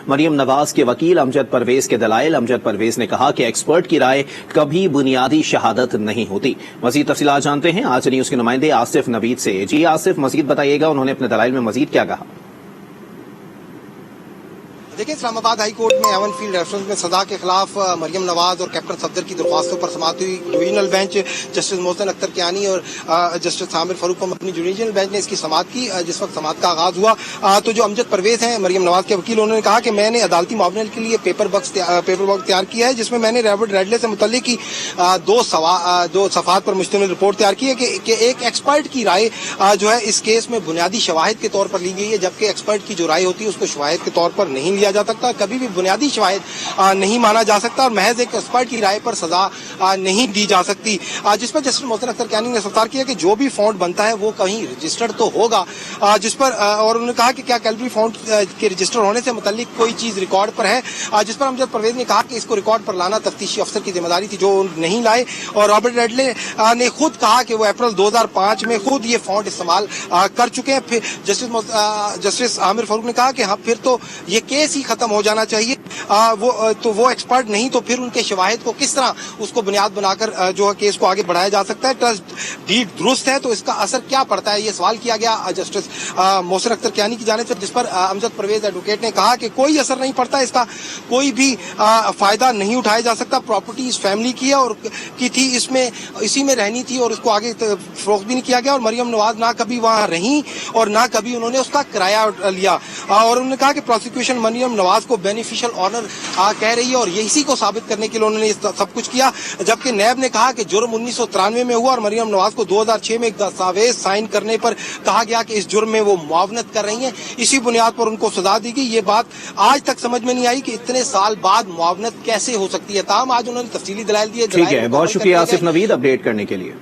मरियम नवाज के वकील अमजद परवेज के दलाइल। अमजद परवेज ने कहा कि एक्सपर्ट की राय कभी बुनियादी शहादत नहीं होती। मजीद तफसीलात जानते हैं आज न्यूज के नुमाइंदे आसिफ नवीद से। जी आसिफ, मजीद बताइएगा, उन्होंने अपने दलाइल में मजीद क्या कहा? देखिए, इस्लामाबाद हाई कोर्ट में एवन फील्ड रेफरेंस में सजा के खिलाफ मरियम नवाज और कैप्टन सफदर की दरख्वास्तों पर समाअत हुई। Divisional bench justice Mohsin Akhtar Kiyani और जस्टिस आमिर फारूक को अपनी डिवीजनल बेंच ने इसकी समाअत की। जिस वक्त समाअत का आगाज हुआ तो जो अमजद परवेज हैं, मरियम नवाज के वकील, उन्होंने कहा कि मैंने अदालती मामले के लिए पेपर वर्क तैयार किया है, जिसमें मैंने रॉबर्ट रेडले से मुतल्लिक की दो सफात पर मुश्तमिल रिपोर्ट तैयार की है कि एक एक्सपर्ट की राय जो है इस केस में बुनियादी शवाहिद के तौर पर ली गई है, जबकि एक्सपर्ट की जो राय होती है उसको शवाहिद के तौर पर नहीं लिया जा सकता, कभी भी बुनियादी शवाहिद नहीं माना जा सकता और महज एक एक्सपर्ट की राय पर सजा नहीं दी जा सकती। जिस पर जस्टिस मोहसिन अख्तर कियानी ने इस्तफसार किया कि जो भी फॉन्ट बनता है वो कहीं रजिस्टर्ड तो होगा, जिस पर और उन्होंने कहा कि क्या कैलरी फॉन्ट के रजिस्टर होने से मुतल्लिक कोई चीज रिकॉर्ड पर है, जिस पर अमजद परवेज ने कहा कि इसको रिकॉर्ड पर लाना तफ्तीशी अफसर की जिम्मेदारी थी जो नहीं लाए। और रॉबर्ट रेडले ने खुद कहा कि वो अप्रैल 2005 में खुद ये फॉन्ट इस्तेमाल कर चुके हैं। फिर जस्टिस आमिर फारूक ने कहा कि हाँ, फिर तो ये केस ही खत्म हो जाना चाहिए। वो एक्सपर्ट नहीं तो फिर उनके शवाहिद को किस तरह उसको बुनियाद बनाकर जो है केस को आगे बढ़ाया जा सकता है। ट्रस्ट डीड दुरुस्त है तो इसका असर क्या पड़ता है, ये सवाल किया गया जस्टिस मोहसिन अख्तर कियानी की जानिब से, जिस पर अमजद परवेज एडवोकेट ने कहा कि कोई असर नहीं पड़ता, इसका कोई भी फायदा नहीं उठाया जा सकता। प्रॉपर्टी इस फैमिली की है और की थी, इसमें इसी में रहनी थी और उसको आगे फरोख्त भी नहीं किया गया और मरियम नवाज ना कभी वहां रही और ना कभी उन्होंने उसका किराया लिया। और उन्होंने कहा कि प्रोसिक्यूशन मरियम नवाज को बेनिफिशियल ऑनर कह रही है और इसी को साबित करने के लिए उन्होंने सब कुछ किया, जबकि नैब ने कहा कि जुर्म 1993 में हुआ और मरियम नवाज को 2006 में एक दस्तावेज साइन करने पर कहा गया कि इस जुर्म में वो मुआवनत कर रही हैं, इसी बुनियाद पर उनको सजा दी गई। ये बात आज तक समझ में नहीं आई कि इतने साल बाद मुआवनत कैसे हो सकती है। ताहम आज उन्होंने तफसीली दलाइल दिए। ठीक है, बहुत शुक्रिया आसिफ नवीद अपडेट करने के लिए।